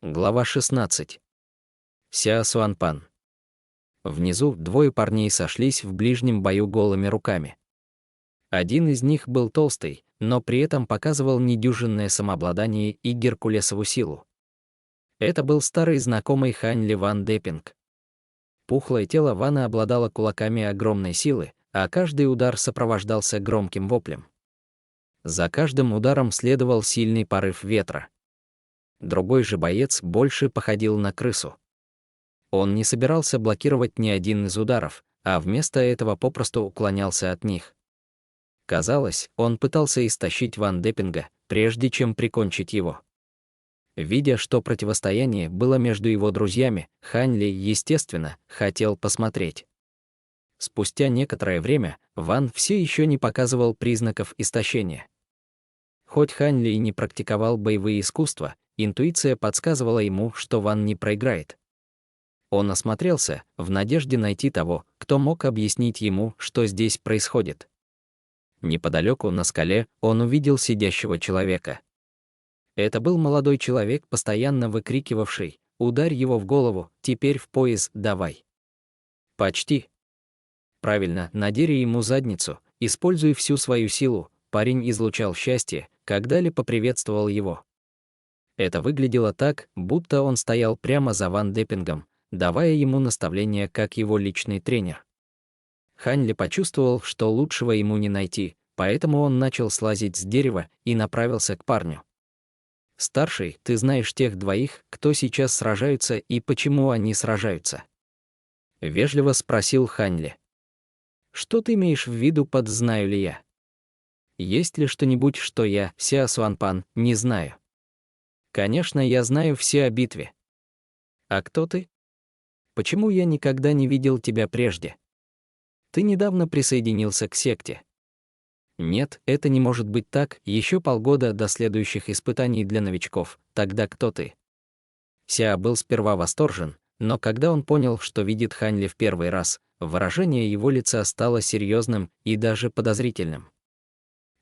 Глава 16. Ся Суанпан. Внизу двое парней сошлись в ближнем бою голыми руками. Один из них был толстый, но при этом показывал недюжинное самообладание и геркулесову силу. Это был старый знакомый Хань Ли Ван Депинг. Пухлое тело Вана обладало кулаками огромной силы, а каждый удар сопровождался громким воплем. За каждым ударом следовал сильный порыв ветра. Другой же боец больше походил на крысу. Он не собирался блокировать ни один из ударов, а вместо этого попросту уклонялся от них. Казалось, он пытался истощить Ван Депинга, прежде чем прикончить его. Видя, что противостояние было между его друзьями, Хань Ли, естественно, хотел посмотреть. Спустя некоторое время Ван все еще не показывал признаков истощения. Хоть Хань Ли и не практиковал боевые искусства, интуиция подсказывала ему, что Ван не проиграет. Он осмотрелся, в надежде найти того, кто мог объяснить ему, что здесь происходит. Неподалеку на скале он увидел сидящего человека. Это был молодой человек, постоянно выкрикивавший: «Ударь его в голову, теперь в пояс давай!» «Почти!» «Правильно, надери ему задницу, используй всю свою силу!» Парень излучал счастье, когда Ли поприветствовал его. Это выглядело так, будто он стоял прямо за Ван Депингом, давая ему наставления как его личный тренер. Хань Ли почувствовал, что лучшего ему не найти, поэтому он начал слазить с дерева и направился к парню. «Старший, ты знаешь тех двоих, кто сейчас сражаются и почему они сражаются?» Вежливо спросил Хань Ли. «Что ты имеешь в виду под «знаю ли я»? Есть ли что-нибудь, что я, Ся Суанпан, не знаю?» «Конечно, я знаю все о битве». «А кто ты? Почему я никогда не видел тебя прежде? Ты недавно присоединился к секте». «Нет, это не может быть так, еще полгода до следующих испытаний для новичков, тогда кто ты?» Ся был сперва восторжен, но когда он понял, что видит Хань Ли в первый раз, выражение его лица стало серьезным и даже подозрительным.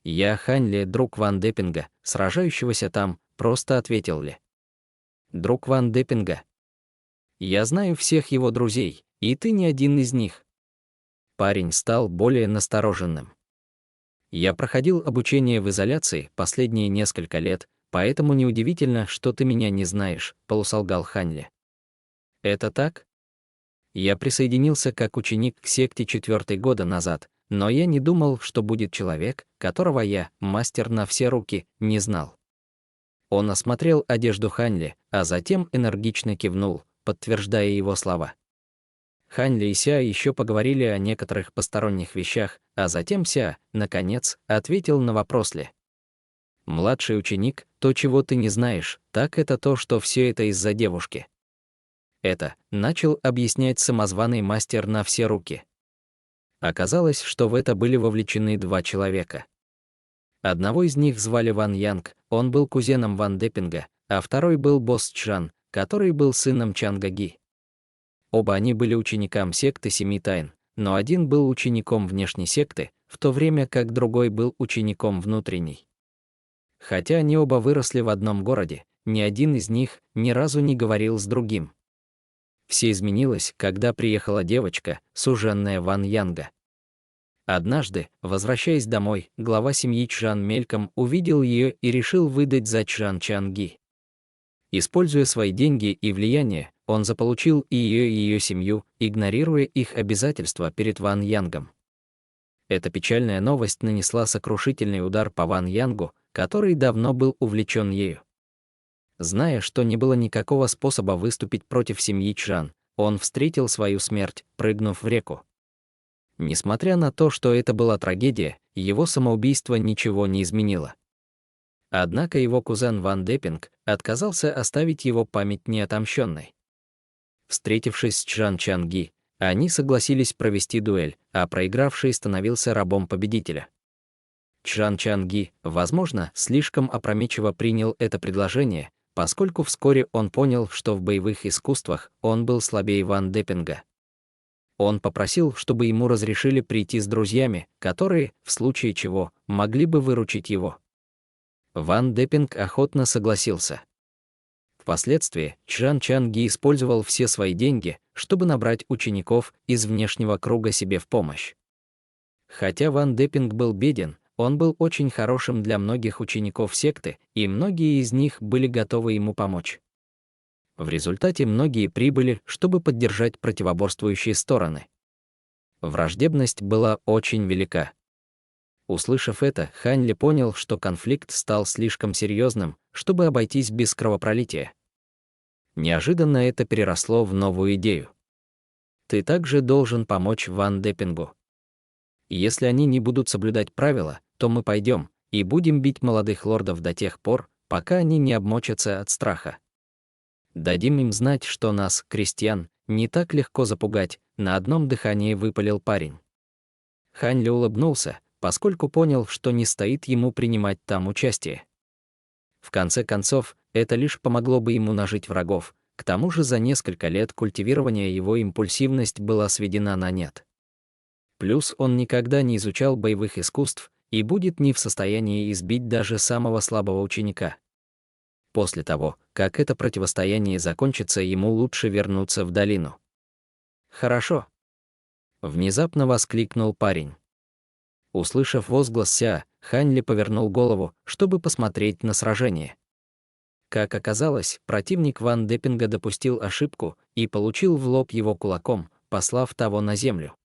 «Я Хань Ли, друг Ван Депинга, сражающегося там», — просто ответил Ли. «Друг Ван Депинга? Я знаю всех его друзей, и ты не один из них». Парень стал более настороженным. «Я проходил обучение в изоляции последние несколько лет, поэтому неудивительно, что ты меня не знаешь», — полусолгал Хань Ли. «Это так? Я присоединился как ученик к секте 4 года назад, но я не думал, что будет человек, которого я, мастер на все руки, не знал». Он осмотрел одежду Хань Ли, а затем энергично кивнул, подтверждая его слова. Хань Ли и Ся еще поговорили о некоторых посторонних вещах, а затем Ся, наконец, ответил на вопрос Ли. «Младший ученик, то, чего ты не знаешь, так это то, что все это из-за девушки». Это начал объяснять самозваный мастер на все руки. Оказалось, что в это были вовлечены два человека. Одного из них звали Ван Янг, он был кузеном Ван Депинга, а второй был босс Чжан, который был сыном Чанга Ги. Оба они были ученикам секты Семи Тайн, но один был учеником внешней секты, в то время как другой был учеником внутренней. Хотя они оба выросли в одном городе, ни один из них ни разу не говорил с другим. Все изменилось, когда приехала девочка, суженная Ван Янга. Однажды, возвращаясь домой, глава семьи Чжан мельком увидел ее и решил выдать за Чжан Чанги. Используя свои деньги и влияние, он заполучил и ее семью, игнорируя их обязательства перед Ван Янгом. Эта печальная новость нанесла сокрушительный удар по Ван Янгу, который давно был увлечен ею. Зная, что не было никакого способа выступить против семьи Чжан, он встретил свою смерть, прыгнув в реку. Несмотря на то, что это была трагедия, его самоубийство ничего не изменило. Однако его кузен Ван Депинг отказался оставить его память неотомщенной. Встретившись с Чжан Чанги, они согласились провести дуэль, а проигравший становился рабом победителя. Чжан Чанги, возможно, слишком опрометчиво принял это предложение, поскольку вскоре он понял, что в боевых искусствах он был слабее Ван Депинга. Он попросил, чтобы ему разрешили прийти с друзьями, которые, в случае чего, могли бы выручить его. Ван Депинг охотно согласился. Впоследствии Чжан Чанги использовал все свои деньги, чтобы набрать учеников из внешнего круга себе в помощь. Хотя Ван Депинг был беден, он был очень хорошим для многих учеников секты, и многие из них были готовы ему помочь. В результате многие прибыли, чтобы поддержать противоборствующие стороны. Враждебность была очень велика. Услышав это, Хань Ли понял, что конфликт стал слишком серьезным, чтобы обойтись без кровопролития. Неожиданно это переросло в новую идею. Ты также должен помочь Ван Депингу. Если они не будут соблюдать правила, то мы пойдем и будем бить молодых лордов до тех пор, пока они не обмочатся от страха. Дадим им знать, что нас, крестьян, не так легко запугать, на одном дыхании выпалил парень. Хань Ли улыбнулся, поскольку понял, что не стоит ему принимать там участие. В конце концов, это лишь помогло бы ему нажить врагов, к тому же за несколько лет культивирования его импульсивность была сведена на нет. Плюс он никогда не изучал боевых искусств и будет не в состоянии избить даже самого слабого ученика. После того, как это противостояние закончится, ему лучше вернуться в долину. «Хорошо!» — внезапно воскликнул парень. Услышав возглас Ся, Хань Ли повернул голову, чтобы посмотреть на сражение. Как оказалось, противник Ван Депинга допустил ошибку и получил в лоб его кулаком, послав того на землю.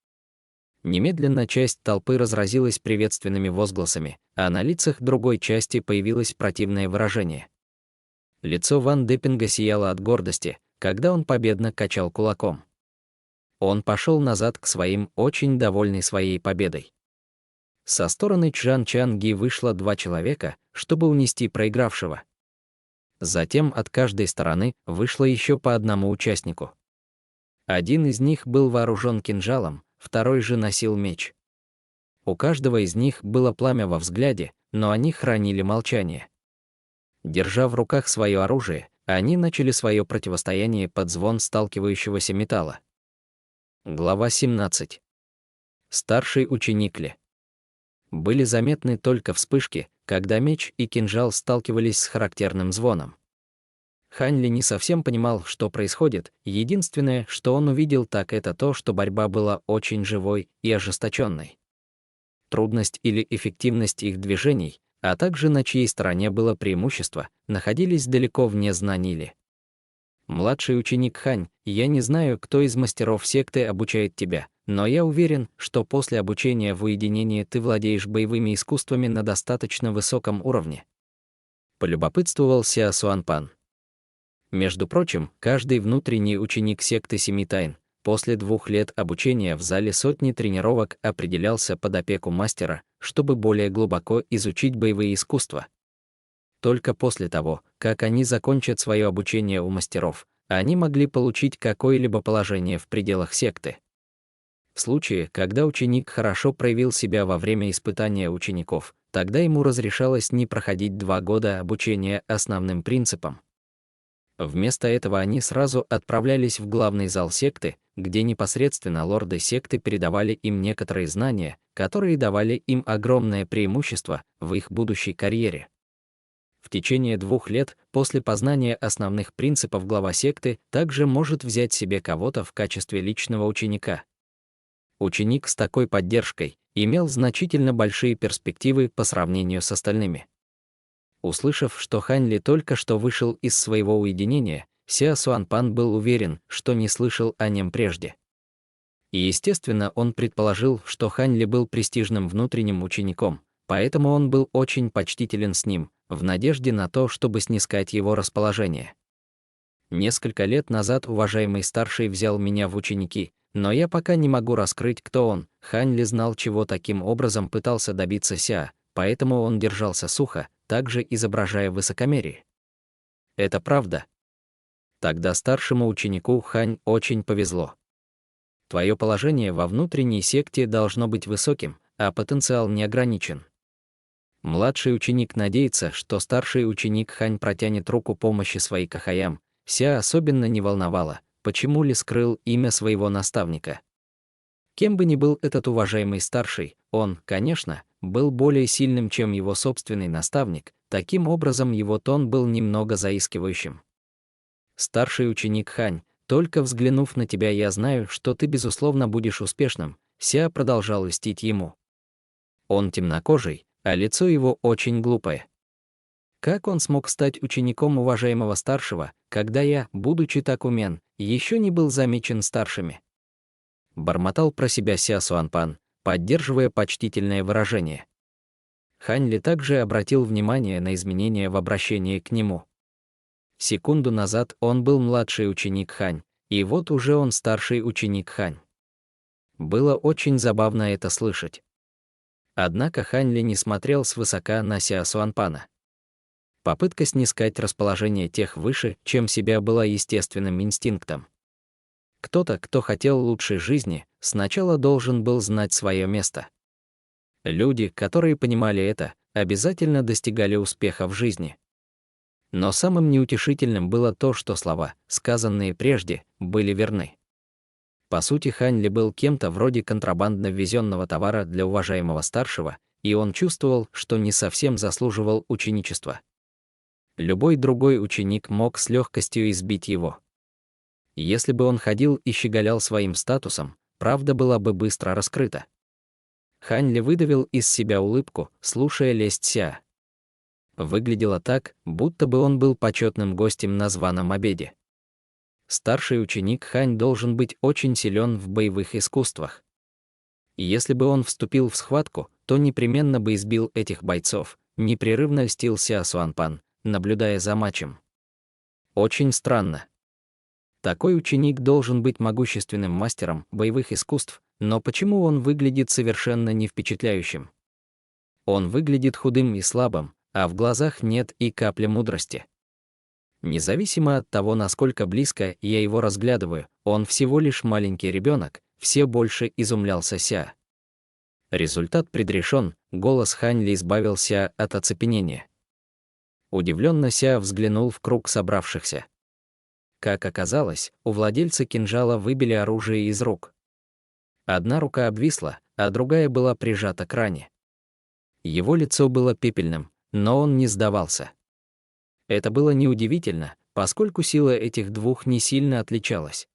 Немедленно часть толпы разразилась приветственными возгласами, а на лицах другой части появилось противное выражение. Лицо Ван Депинга сияло от гордости, когда он победно качал кулаком. Он пошел назад к своим, очень довольный своей победой. Со стороны Чжан Чанги вышло 2 человека, чтобы унести проигравшего. Затем от каждой стороны вышло еще по одному участнику. Один из них был вооружен кинжалом, второй же носил меч. У каждого из них было пламя во взгляде, но они хранили молчание. Держа в руках свое оружие, они начали свое противостояние под звон сталкивающегося металла. Глава 17. Старший ученик Ли. Были заметны только вспышки, когда меч и кинжал сталкивались с характерным звоном. Хань Ли не совсем понимал, что происходит, единственное, что он увидел, так это то, что борьба была очень живой и ожесточенной. Трудность или эффективность их движений, а также на чьей стороне было преимущество, находились далеко вне знаний Ли. «Младший ученик Хань, я не знаю, кто из мастеров секты обучает тебя, но я уверен, что после обучения в уединении ты владеешь боевыми искусствами на достаточно высоком уровне», — полюбопытствовал Ся Суанпан. Между прочим, каждый внутренний ученик секты Семи Тайн после 2 лет обучения в зале сотни тренировок определялся под опеку мастера, чтобы более глубоко изучить боевые искусства. Только после того, как они закончат свое обучение у мастеров, они могли получить какое-либо положение в пределах секты. В случае, когда ученик хорошо проявил себя во время испытания учеников, тогда ему разрешалось не проходить 2 года обучения основным принципам. Вместо этого они сразу отправлялись в главный зал секты, где непосредственно лорды секты передавали им некоторые знания, которые давали им огромное преимущество в их будущей карьере. В течение 2 лет после познания основных принципов глава секты также может взять себе кого-то в качестве личного ученика. Ученик с такой поддержкой имел значительно большие перспективы по сравнению с остальными. Услышав, что Хань Ли только что вышел из своего уединения, Ся Суанпан был уверен, что не слышал о нем прежде. И, естественно, он предположил, что Хань Ли был престижным внутренним учеником, поэтому он был очень почтителен с ним, в надежде на то, чтобы снискать его расположение. Несколько лет назад уважаемый старший взял меня в ученики, но я пока не могу раскрыть, кто он. Хань Ли знал, чего таким образом пытался добиться Ся, поэтому он держался сухо, также изображая высокомерие. Это правда? Тогда старшему ученику Хань очень повезло. Твое положение во внутренней секте должно быть высоким, а потенциал не ограничен. Младший ученик надеется, что старший ученик Хань протянет руку помощи своей Кахаям. Ся особенно не волновало, почему Ли скрыл имя своего наставника. Кем бы ни был этот уважаемый старший, он, конечно, был более сильным, чем его собственный наставник, таким образом его тон был немного заискивающим. Старший ученик Хань, только взглянув на тебя, я знаю, что ты безусловно будешь успешным, Ся продолжал льстить ему. Он темнокожий, а лицо его очень глупое. Как он смог стать учеником уважаемого старшего, когда я, будучи так умен, еще не был замечен старшими? Бормотал про себя Ся Суанпан, поддерживая почтительное выражение. Хань Ли также обратил внимание на изменения в обращении к нему. Секунду назад он был младший ученик Хань, и вот уже он старший ученик Хань. Было очень забавно это слышать. Однако Хань Ли не смотрел свысока на Ся Суанпана. Попытка снискать расположение тех выше, чем себя, была естественным инстинктом. Кто-то, кто хотел лучшей жизни, сначала должен был знать свое место. Люди, которые понимали это, обязательно достигали успеха в жизни. Но самым неутешительным было то, что слова, сказанные прежде, были верны. По сути, Хань Ли был кем-то вроде контрабандно ввезенного товара для уважаемого старшего, и он чувствовал, что не совсем заслуживал ученичества. Любой другой ученик мог с легкостью избить его. Если бы он ходил и щеголял своим статусом, правда была бы быстро раскрыта. Хань Ли выдавил из себя улыбку, слушая лесть Ся. Выглядело так, будто бы он был почетным гостем на званом обеде. Старший ученик Хань должен быть очень силен в боевых искусствах. И если бы он вступил в схватку, то непременно бы избил этих бойцов, непрерывно льстил Ся Суанпан, наблюдая за матчем. Очень странно. Такой ученик должен быть могущественным мастером боевых искусств, но почему он выглядит совершенно не впечатляющим? Он выглядит худым и слабым, а в глазах нет и капли мудрости. Независимо от того, насколько близко я его разглядываю, он всего лишь маленький ребенок, все больше изумлялся Ся. Результат предрешен, голос Хань Ли избавился от оцепенения. Удивленно Ся взглянул в круг собравшихся. Как оказалось, у владельца кинжала выбили оружие из рук. Одна рука обвисла, а другая была прижата к ране. Его лицо было пепельным, но он не сдавался. Это было неудивительно, поскольку сила этих двух не сильно отличалась.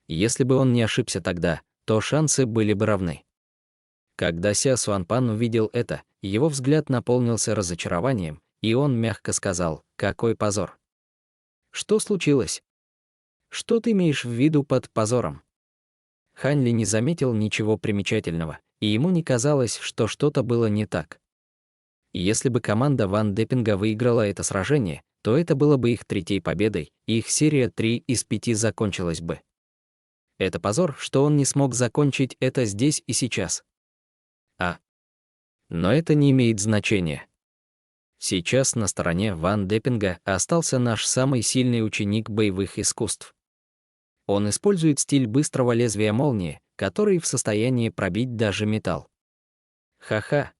Если бы он не ошибся тогда, то шансы были бы равны. Когда Ся Суанпан увидел это, его взгляд наполнился разочарованием, и он мягко сказал: «Какой позор!» «Что случилось? Что ты имеешь в виду под позором?» Хань Ли не заметил ничего примечательного, и ему не казалось, что что-то было не так. Если бы команда Ван Деппинга выиграла это сражение, то это было бы их третьей победой, и их серия 3 из 5 закончилась бы. Это позор, что он не смог закончить это здесь и сейчас. Но это не имеет значения. Сейчас на стороне Ван Деппинга остался наш самый сильный ученик боевых искусств. Он использует стиль быстрого лезвия молнии, который в состоянии пробить даже металл. Ха-ха.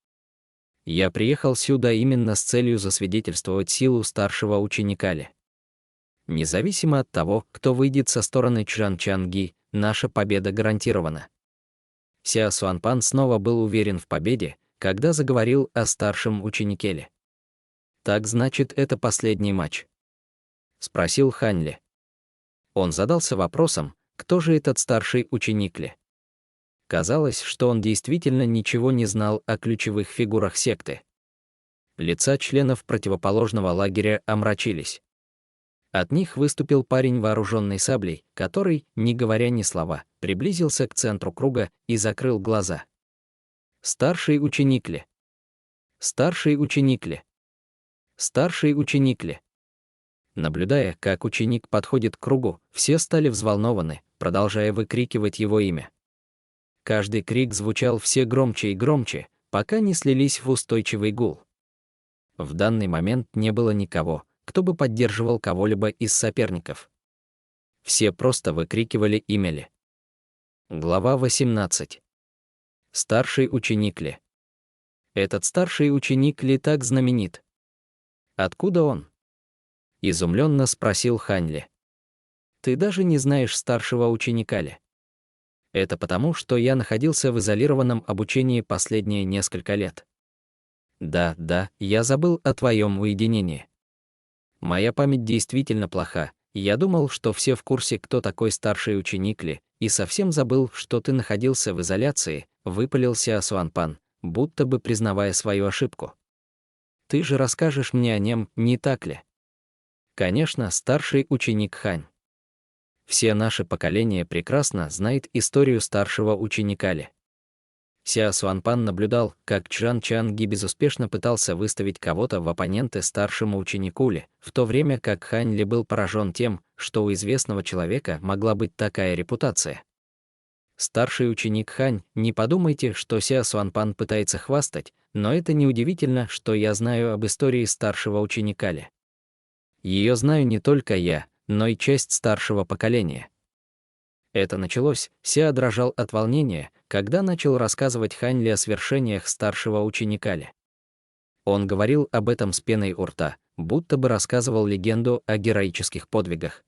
Я приехал сюда именно с целью засвидетельствовать силу старшего ученика Ли. Независимо от того, кто выйдет со стороны Чжан Чанги, наша победа гарантирована. Ся Суанпан снова был уверен в победе, когда заговорил о старшем ученике Ли. «Так значит, это последний матч?» — спросил Хань Ли. Он задался вопросом, кто же этот старший ученик Ли. Казалось, что он действительно ничего не знал о ключевых фигурах секты. Лица членов противоположного лагеря омрачились. От них выступил парень, вооруженный саблей, который, не говоря ни слова, приблизился к центру круга и закрыл глаза. «Старший ученик Ли! Старший ученик Ли! Старший ученик Ли!» Наблюдая, как ученик подходит к кругу, все стали взволнованы, продолжая выкрикивать его имя. Каждый крик звучал все громче и громче, пока не слились в устойчивый гул. В данный момент не было никого, кто бы поддерживал кого-либо из соперников. Все просто выкрикивали имя Ли. Глава 18. Старший ученик Ли. Этот старший ученик Ли так знаменит. Откуда он? Изумленно спросил Хань Ли. Ты даже не знаешь старшего ученика Ли. Это потому, что я находился в изолированном обучении последние несколько лет. Да, я забыл о твоем уединении. Моя память действительно плоха, Я думал, что все в курсе, кто такой старший ученик Ли, и совсем забыл, что ты находился в изоляции, выпалил Сяо Суанпан, будто бы признавая свою ошибку. Ты же расскажешь мне о нем, не так ли? Конечно, старший ученик Хань. Все наше поколение прекрасно знает историю старшего ученика Ли. Сяо Суанпан наблюдал, как Чжан Чанги безуспешно пытался выставить кого-то в оппоненты старшему ученику Ли, в то время как Хань Ли был поражен тем, что у известного человека могла быть такая репутация. Старший ученик Хань, не подумайте, что Сяо Суанпан пытается хвастать, но это неудивительно, что я знаю об истории старшего ученика Ли. Ее знаю не только я, но и часть старшего поколения. Это началось, Сяо дрожал от волнения, когда начал рассказывать Хань Ли о свершениях старшего ученика Ли. Он говорил об этом с пеной у рта, будто бы рассказывал легенду о героических подвигах.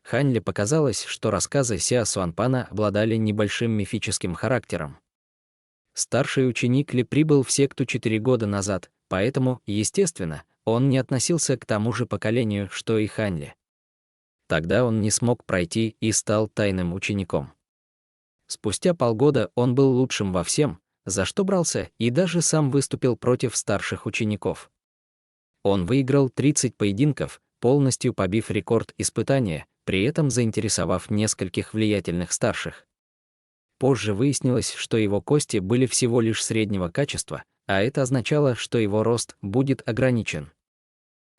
Хань Ли показалось, что рассказы Сяо Суанпана обладали небольшим мифическим характером. Старший ученик Ли прибыл в секту 4 года назад, поэтому, естественно, он не относился к тому же поколению, что и Хань Ли. Тогда он не смог пройти и стал тайным учеником. Спустя полгода он был лучшим во всем, за что брался, и даже сам выступил против старших учеников. Он выиграл 30 поединков, полностью побив рекорд испытания, при этом заинтересовав нескольких влиятельных старших. Позже выяснилось, что его кости были всего лишь среднего качества, а это означало, что его рост будет ограничен.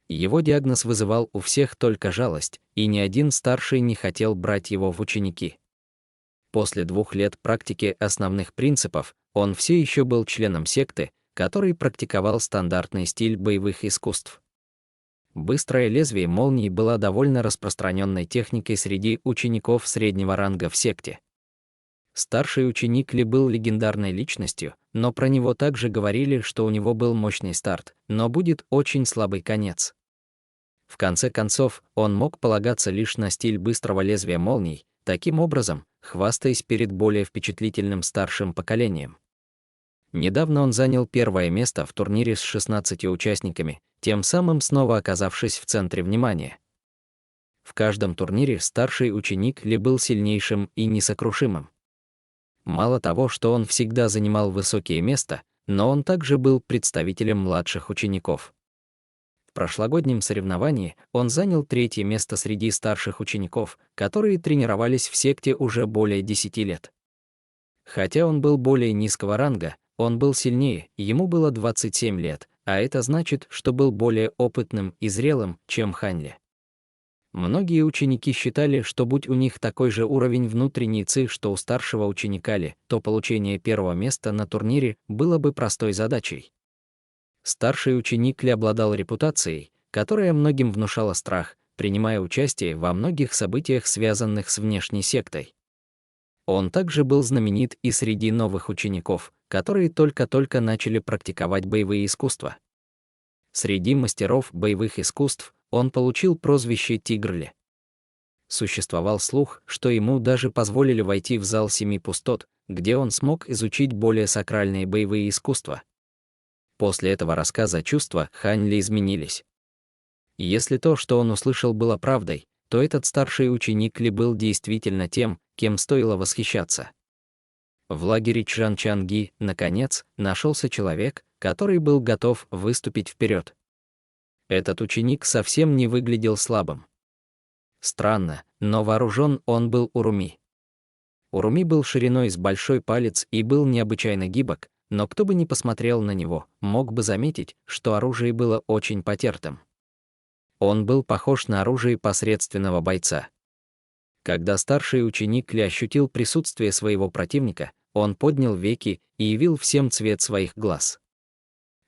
Его диагноз вызывал у всех только жалость, и ни один старший не хотел брать его в ученики. После 2 лет практики основных принципов, он все еще был членом секты, который практиковал стандартный стиль боевых искусств. Быстрое лезвие молнии была довольно распространенной техникой среди учеников среднего ранга в секте. Старший ученик Ли был легендарной личностью, но про него также говорили, что у него был мощный старт, но будет очень слабый конец. В конце концов, он мог полагаться лишь на стиль быстрого лезвия молний, таким образом, хвастаясь перед более впечатлительным старшим поколением. Недавно он занял 1-е место в турнире с 16 участниками, тем самым снова оказавшись в центре внимания. В каждом турнире старший ученик Ли был сильнейшим и несокрушимым. Мало того, что он всегда занимал высокие места, но он также был представителем младших учеников. В прошлогоднем соревновании он занял 3-е место среди старших учеников, которые тренировались в секте уже более 10 лет. Хотя он был более низкого ранга, он был сильнее, ему было 27 лет, а это значит, что был более опытным и зрелым, чем Хань Ли. Многие ученики считали, что будь у них такой же уровень внутренней ци, что у старшего ученика Ли, то получение 1-го места на турнире было бы простой задачей. Старший ученик Ли обладал репутацией, которая многим внушала страх, принимая участие во многих событиях, связанных с внешней сектой. Он также был знаменит и среди новых учеников, которые только-только начали практиковать боевые искусства. Среди мастеров боевых искусств он получил прозвище «Тигр Ли». Существовал слух, что ему даже позволили войти в зал 7 пустот, где он смог изучить более сакральные боевые искусства. После этого рассказа чувства Хань Ли изменились. Если то, что он услышал, было правдой, то этот старший ученик Ли был действительно тем, кем стоило восхищаться. В лагере Чжан Чанги, наконец, нашелся человек, который был готов выступить вперед. Этот ученик совсем не выглядел слабым. Странно, но вооружен он был Уруми. Уруми был шириной с большой палец и был необычайно гибок, но кто бы ни посмотрел на него, мог бы заметить, что оружие было очень потертым. Он был похож на оружие посредственного бойца. Когда старший ученик Ли ощутил присутствие своего противника, он поднял веки и явил всем цвет своих глаз.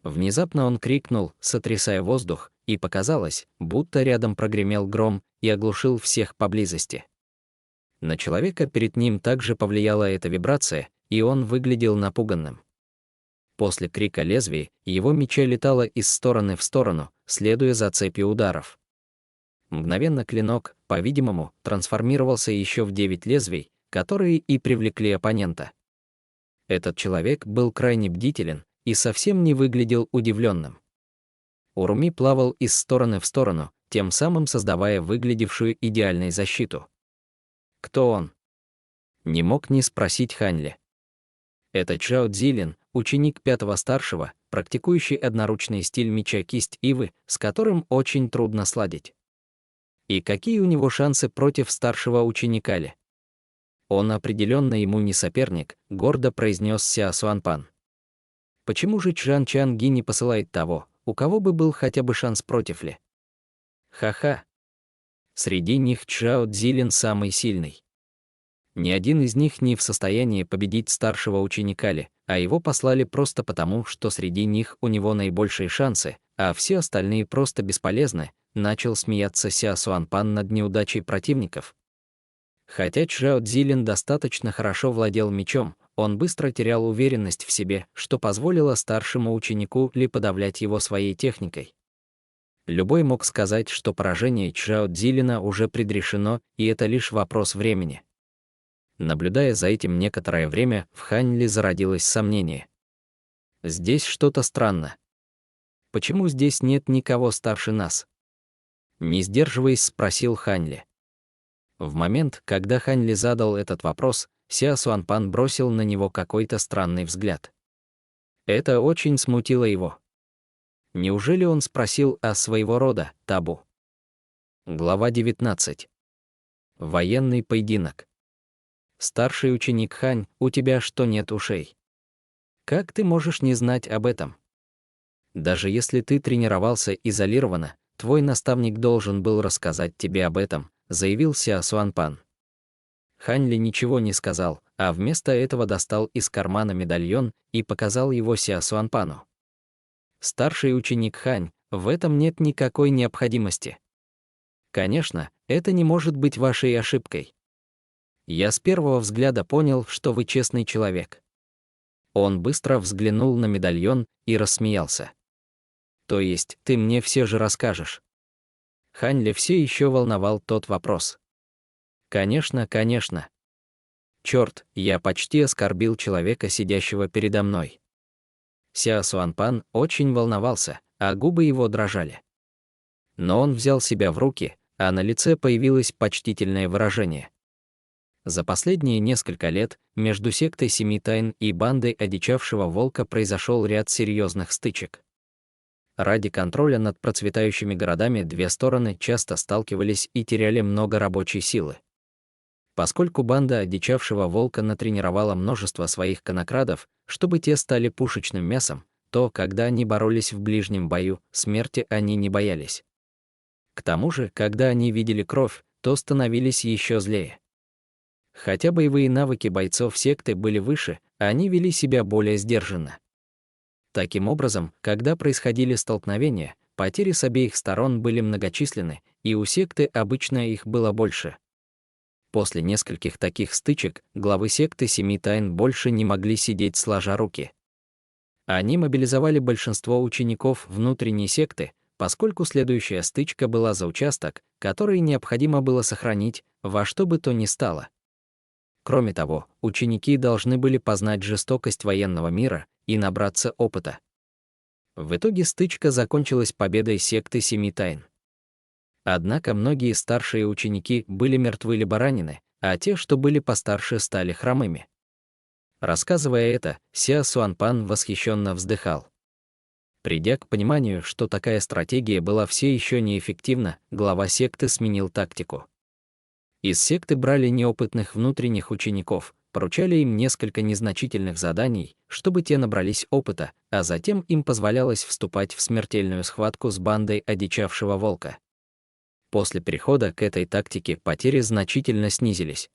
Внезапно он крикнул, сотрясая воздух, и показалось, будто рядом прогремел гром и оглушил всех поблизости. На человека перед ним также повлияла эта вибрация, и он выглядел напуганным. После крика лезвия его меча летало из стороны в сторону, следуя за цепью ударов. Мгновенно клинок, по-видимому, трансформировался еще в 9 лезвий, которые и привлекли оппонента. Этот человек был крайне бдителен и совсем не выглядел удивленным. Уруми плавал из стороны в сторону, тем самым создавая выглядевшую идеальной защиту. Кто он? Не мог не спросить Хань Ли. Это Чжао Цзилин, ученик 5-го старшего, практикующий одноручный стиль меча кисть ивы, с которым очень трудно сладить. И какие у него шансы против старшего ученика Ли? Он определенно ему не соперник, гордо произнес Сяо Суанпан. Почему же Чжан Чанги не посылает того, у кого бы был хотя бы шанс против Ли? Ха-ха. Среди них Чжао Цзилин самый сильный. Ни один из них не в состоянии победить старшего ученика Ли, а его послали просто потому, что среди них у него наибольшие шансы, а все остальные просто бесполезны, начал смеяться Сяо Суанпан над неудачей противников. Хотя Чжао Цзилин достаточно хорошо владел мечом, он быстро терял уверенность в себе, что позволило старшему ученику Ли подавлять его своей техникой. Любой мог сказать, что поражение Чжао Цзилина уже предрешено, и это лишь вопрос времени. Наблюдая за этим некоторое время, в Хань Ли зародилось сомнение. Здесь что-то странно. Почему здесь нет никого старше нас? Не сдерживаясь, спросил Хань Ли. В момент, когда Хань Ли задал этот вопрос, Сяо Суанпан бросил на него какой-то странный взгляд. Это очень смутило его. Неужели он спросил о своего рода табу? Глава 19. Военный поединок. Старший ученик Хань, у тебя что, нет ушей? Как ты можешь не знать об этом? Даже если ты тренировался изолированно, твой наставник должен был рассказать тебе об этом, заявил Сяо Суанпан. Хань Ли ничего не сказал, а вместо этого достал из кармана медальон и показал его Сяо Суанпану. Старший ученик Хань, в этом нет никакой необходимости. Конечно, это не может быть вашей ошибкой. Я с первого взгляда понял, что вы честный человек. Он быстро взглянул на медальон и рассмеялся. То есть, ты мне все же расскажешь? Хань Ли все еще волновал тот вопрос. Конечно, конечно. Черт, я почти оскорбил человека, сидящего передо мной. Сяо Суанпан очень волновался, а губы его дрожали. Но он взял себя в руки, а на лице появилось почтительное выражение. За последние несколько лет между сектой Семи Тайн и бандой одичавшего волка произошел ряд серьезных стычек. Ради контроля над процветающими городами две стороны часто сталкивались и теряли много рабочей силы. Поскольку банда одичавшего волка натренировала множество своих конокрадов, чтобы те стали пушечным мясом, то, когда они боролись в ближнем бою, смерти они не боялись. К тому же, когда они видели кровь, то становились еще злее. Хотя боевые навыки бойцов секты были выше, они вели себя более сдержанно. Таким образом, когда происходили столкновения, потери с обеих сторон были многочисленны, и у секты обычно их было больше. После нескольких таких стычек главы секты Семи Тайн больше не могли сидеть сложа руки. Они мобилизовали большинство учеников внутренней секты, поскольку следующая стычка была за участок, который необходимо было сохранить во что бы то ни стало. Кроме того, ученики должны были познать жестокость военного мира и набраться опыта. В итоге стычка закончилась победой секты Семи Тайн. Однако многие старшие ученики были мертвы либо ранены, а те, что были постарше, стали хромыми. Рассказывая это, Сяо Суанпан восхищенно вздыхал. Придя к пониманию, что такая стратегия была все еще неэффективна, глава секты сменил тактику. Из секты брали неопытных внутренних учеников, поручали им несколько незначительных заданий, чтобы те набрались опыта, а затем им позволялось вступать в смертельную схватку с бандой одичавшего волка. После перехода к этой тактике потери значительно снизились.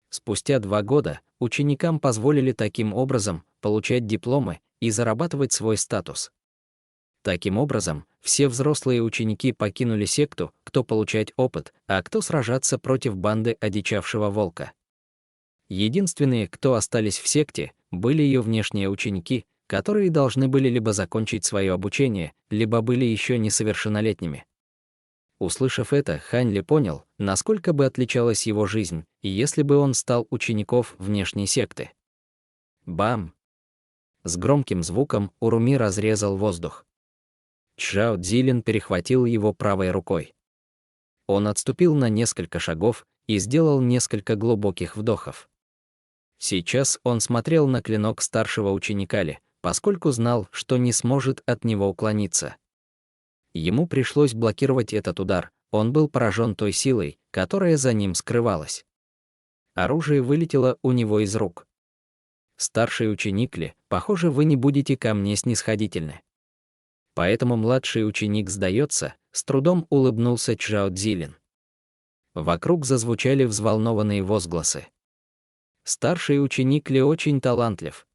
Спустя 2 года ученикам позволили таким образом получать дипломы и зарабатывать свой статус. Таким образом, все взрослые ученики покинули секту, кто получать опыт, а кто сражаться против банды одичавшего волка. Единственные, кто остались в секте, были ее внешние ученики, которые должны были либо закончить свое обучение, либо были еще несовершеннолетними. Услышав это, Хань Ли понял, насколько бы отличалась его жизнь, если бы он стал учеником внешней секты. Бам! С громким звуком Уруми разрезал воздух. Чжао Цзилин перехватил его правой рукой. Он отступил на несколько шагов и сделал несколько глубоких вдохов. Сейчас он смотрел на клинок старшего ученика Ли, поскольку знал, что не сможет от него уклониться. Ему пришлось блокировать этот удар, он был поражен той силой, которая за ним скрывалась. Оружие вылетело у него из рук. Старший ученик Ли, похоже, вы не будете ко мне снисходительны. Поэтому младший ученик сдается, с трудом улыбнулся Чжао Цзилин. Вокруг зазвучали взволнованные возгласы. Старший ученик Ли очень талантлив.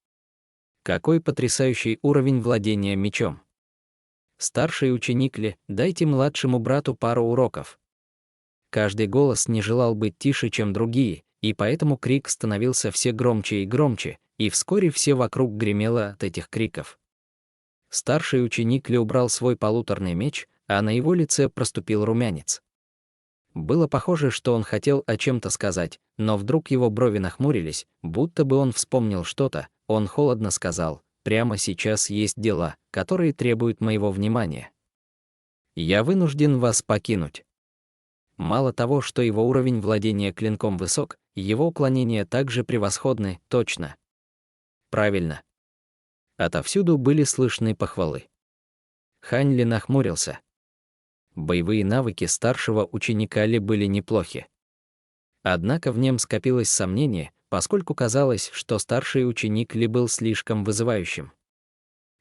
Какой потрясающий уровень владения мечом. Старший ученик Ли, дайте младшему брату пару уроков. Каждый голос не желал быть тише, чем другие, и поэтому крик становился все громче и громче, и вскоре все вокруг гремело от этих криков. Старший ученик Ли убрал свой полуторный меч, а на его лице проступил румянец. Было похоже, что он хотел о чем-то сказать, но вдруг его брови нахмурились, будто бы он вспомнил что-то. Он холодно сказал: «Прямо сейчас есть дела, которые требуют моего внимания. Я вынужден вас покинуть». Мало того, что его уровень владения клинком высок, его уклонения также превосходны, точно. Правильно. Отовсюду были слышны похвалы. Хань Ли нахмурился. Боевые навыки старшего ученика Ли были неплохи. Однако в нем скопилось сомнение, поскольку казалось, что старший ученик Ли был слишком вызывающим.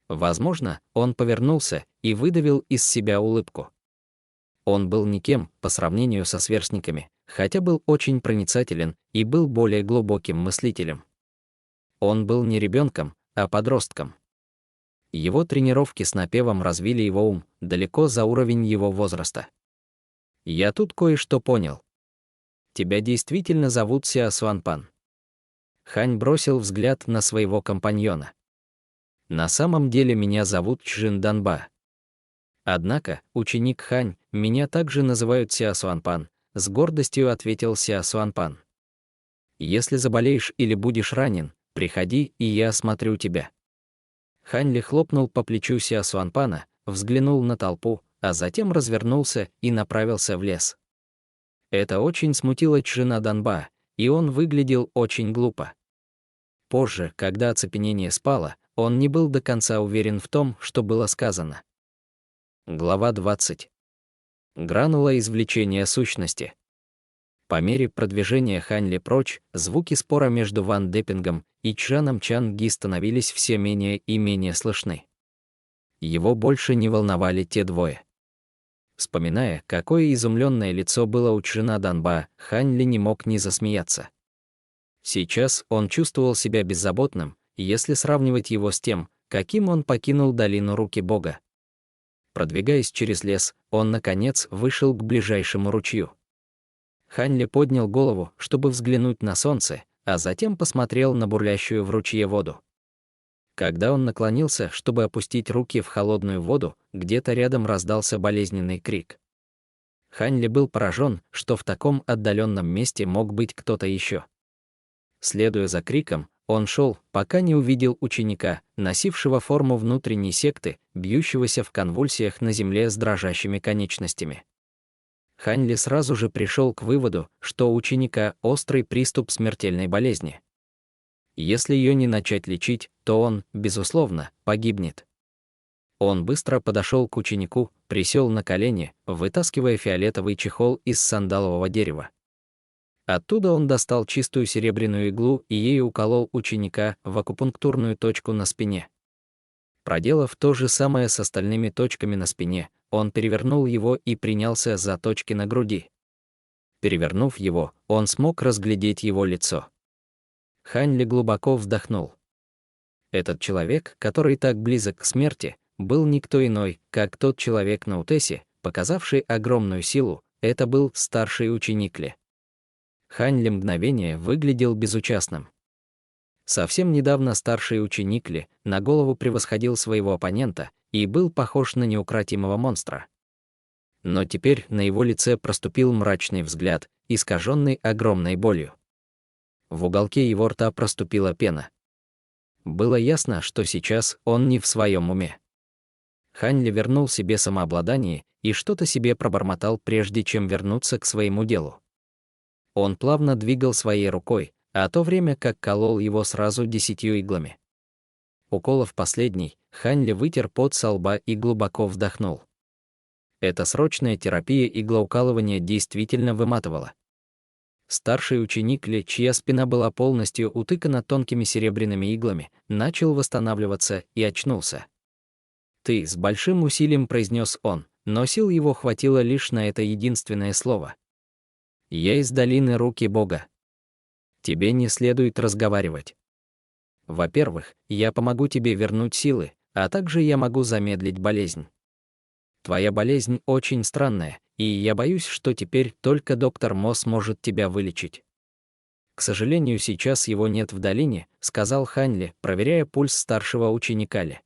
Возможно, он повернулся и выдавил из себя улыбку. Он был никем по сравнению со сверстниками, хотя был очень проницателен и был более глубоким мыслителем. Он был не ребенком, а подростком. Его тренировки с напевом развили его ум далеко за уровень его возраста. Я тут кое-что понял. Тебя действительно зовут Сяо Суанпан. Хань бросил взгляд на своего компаньона. На самом деле меня зовут Чжин Данба. Однако, ученик Хань, меня также называют Сяо Суанпан, с гордостью ответил Сяо Суанпан. Если заболеешь или будешь ранен, приходи, и я осмотрю тебя. Хань Ли хлопнул по плечу Сяо Суанпана, взглянул на толпу, а затем развернулся и направился в лес. Это очень смутило Чжина Данба, и он выглядел очень глупо. Позже, когда оцепенение спало, он не был до конца уверен в том, что было сказано. Глава 20. Гранула извлечения сущности. По мере продвижения Хань Ли прочь, звуки спора между Ван Депингом и Чжаном Чан Ги становились все менее и менее слышны. Его больше не волновали те двое. Вспоминая, какое изумленное лицо было у Чжина Данба, Хань Ли не мог не засмеяться. Сейчас он чувствовал себя беззаботным, если сравнивать его с тем, каким он покинул долину руки Бога. Продвигаясь через лес, он, наконец, вышел к ближайшему ручью. Хань Ли поднял голову, чтобы взглянуть на солнце, а затем посмотрел на бурлящую в ручье воду. Когда он наклонился, чтобы опустить руки в холодную воду, где-то рядом раздался болезненный крик. Хань Ли был поражен, что в таком отдаленном месте мог быть кто-то еще. Следуя за криком, он шел, пока не увидел ученика, носившего форму внутренней секты, бьющегося в конвульсиях на земле с дрожащими конечностями. Хань Ли сразу же пришел к выводу, что у ученика острый приступ смертельной болезни. Если ее не начать лечить, то он, безусловно, погибнет. Он быстро подошел к ученику, присел на колени, вытаскивая фиолетовый чехол из сандалового дерева. Оттуда он достал чистую серебряную иглу и ею уколол ученика в акупунктурную точку на спине. Проделав то же самое с остальными точками на спине, он перевернул его и принялся за точки на груди. Перевернув его, он смог разглядеть его лицо. Хань Ли глубоко вздохнул. Этот человек, который так близок к смерти, был никто иной, как тот человек на утесе, показавший огромную силу, это был старший ученик Ли. Хань Ли мгновение выглядел безучастным. Совсем недавно старший ученик Ли на голову превосходил своего оппонента и был похож на неукротимого монстра. Но теперь на его лице проступил мрачный взгляд, искаженный огромной болью. В уголке его рта проступила пена. Было ясно, что сейчас он не в своем уме. Хань Ли вернул себе самообладание и что-то себе пробормотал, прежде чем вернуться к своему делу. Он плавно двигал своей рукой, а то время как колол его сразу 10 иглами. Уколов последний, Хань Ли вытер пот со лба и глубоко вдохнул. Эта срочная терапия иглоукалывания действительно выматывала. Старший ученик Ли, чья спина была полностью утыкана тонкими серебряными иглами, начал восстанавливаться и очнулся. «Ты», — с большим усилием произнес он, но сил его хватило лишь на это единственное слово. «Я из долины руки Бога. Тебе не следует разговаривать. Во-первых, я помогу тебе вернуть силы, а также я могу замедлить болезнь. Твоя болезнь очень странная, и я боюсь, что теперь только доктор Мо сможет тебя вылечить». «К сожалению, сейчас его нет в долине», — сказал Хань Ли, проверяя пульс старшего ученика Ли.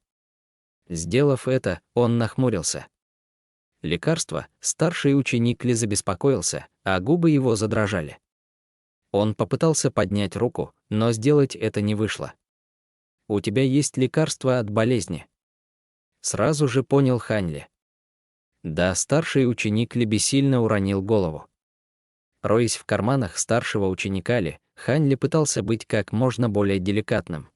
Сделав это, он нахмурился. Лекарство, старший ученик Ли забеспокоился, а губы его задрожали. Он попытался поднять руку, но сделать это не вышло. «У тебя есть лекарство от болезни?» Сразу же понял Хань Ли. Да, старший ученик Ли бессильно уронил голову. Роясь в карманах старшего ученика Ли, Хань Ли пытался быть как можно более деликатным.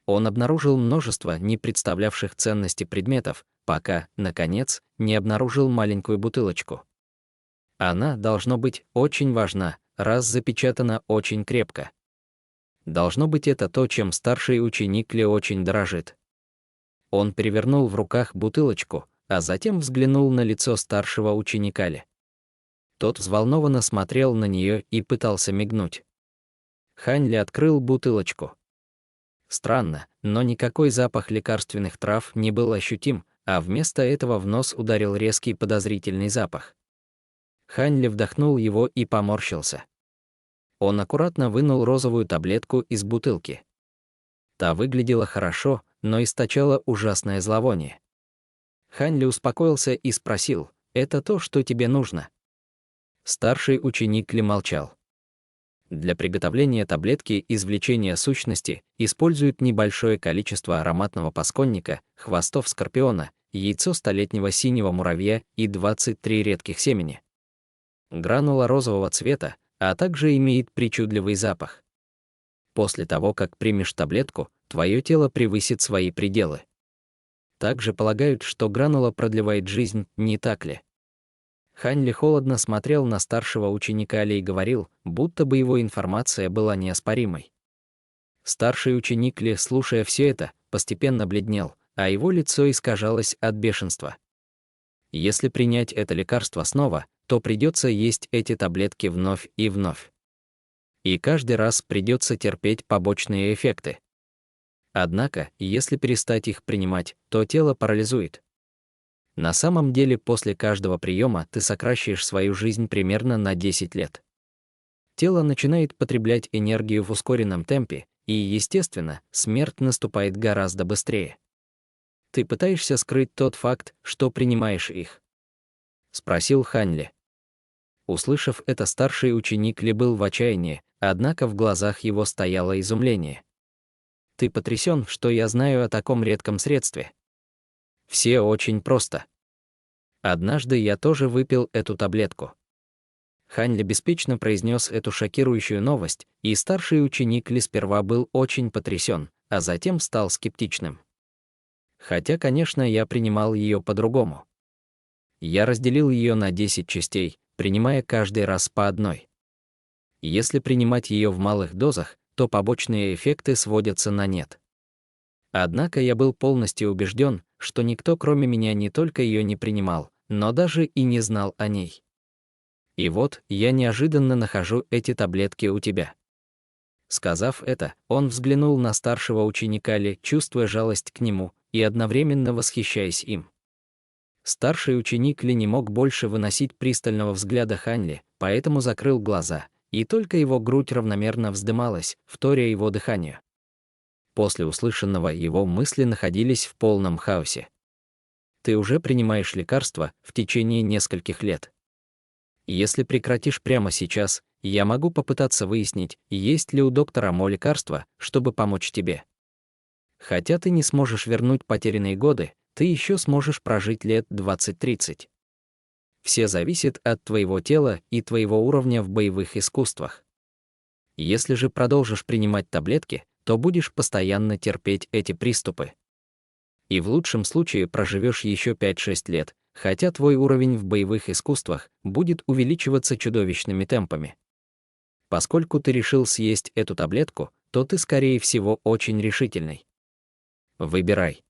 Он обнаружил множество не представлявших ценности предметов, пока, наконец, не обнаружил маленькую бутылочку. Она, должно быть, очень важна, раз запечатана очень крепко. Должно быть, это то, чем старший ученик Ли очень дорожит. Он перевернул в руках бутылочку, а затем взглянул на лицо старшего ученика Ли. Тот взволнованно смотрел на нее и пытался мигнуть. Хань Ли открыл бутылочку. Странно, но никакой запах лекарственных трав не был ощутим, а вместо этого в нос ударил резкий подозрительный запах. Хань Ли вдохнул его и поморщился. Он аккуратно вынул розовую таблетку из бутылки. Та выглядела хорошо, но источала ужасное зловоние. Хань Ли успокоился и спросил: «Это то, что тебе нужно?» Старший ученик Ли молчал. Для приготовления таблетки извлечения сущности используют небольшое количество ароматного пасконника, хвостов скорпиона, яйцо столетнего синего муравья и 23 редких семени. Гранула розового цвета, а также имеет причудливый запах. После того, как примешь таблетку, твое тело превысит свои пределы. Также полагают, что гранула продлевает жизнь, не так ли? Хань Ли холодно смотрел на старшего ученика Ли и говорил, будто бы его информация была неоспоримой. Старший ученик Ли, слушая все это, постепенно бледнел, а его лицо искажалось от бешенства. Если принять это лекарство снова, то придется есть эти таблетки вновь и вновь. И каждый раз придется терпеть побочные эффекты. Однако, если перестать их принимать, то тело парализует. На самом деле, после каждого приема ты сокращаешь свою жизнь примерно на 10 лет. Тело начинает потреблять энергию в ускоренном темпе, и, естественно, смерть наступает гораздо быстрее. Ты пытаешься скрыть тот факт, что принимаешь их? Спросил Хань Ли. Услышав это, старший ученик Ли был в отчаянии, однако в глазах его стояло изумление. Ты потрясен, что я знаю о таком редком средстве? Все очень просто. Однажды я тоже выпил эту таблетку. Хань Ли беспечно произнес эту шокирующую новость, и старший ученик Ли сперва был очень потрясен, а затем стал скептичным. Хотя, конечно, я принимал ее по-другому. Я разделил ее на 10 частей, принимая каждый раз по одной. Если принимать ее в малых дозах, то побочные эффекты сводятся на нет. Однако я был полностью убежден, что никто кроме меня не только ее не принимал, но даже и не знал о ней. И вот, я неожиданно нахожу эти таблетки у тебя. Сказав это, он взглянул на старшего ученика Ли, чувствуя жалость к нему и одновременно восхищаясь им. Старший ученик Ли не мог больше выносить пристального взгляда Хань Ли, поэтому закрыл глаза, и только его грудь равномерно вздымалась, вторя его дыханию. После услышанного его мысли находились в полном хаосе. Ты уже принимаешь лекарства в течение нескольких лет. Если прекратишь прямо сейчас, я могу попытаться выяснить, есть ли у доктора Мо лекарства, чтобы помочь тебе. Хотя ты не сможешь вернуть потерянные годы, ты еще сможешь прожить лет 20-30. Все зависит от твоего тела и твоего уровня в боевых искусствах. Если же продолжишь принимать таблетки, то будешь постоянно терпеть эти приступы. И в лучшем случае проживешь еще 5-6 лет, хотя твой уровень в боевых искусствах будет увеличиваться чудовищными темпами. Поскольку ты решил съесть эту таблетку, то ты, скорее всего, очень решительный. Выбирай.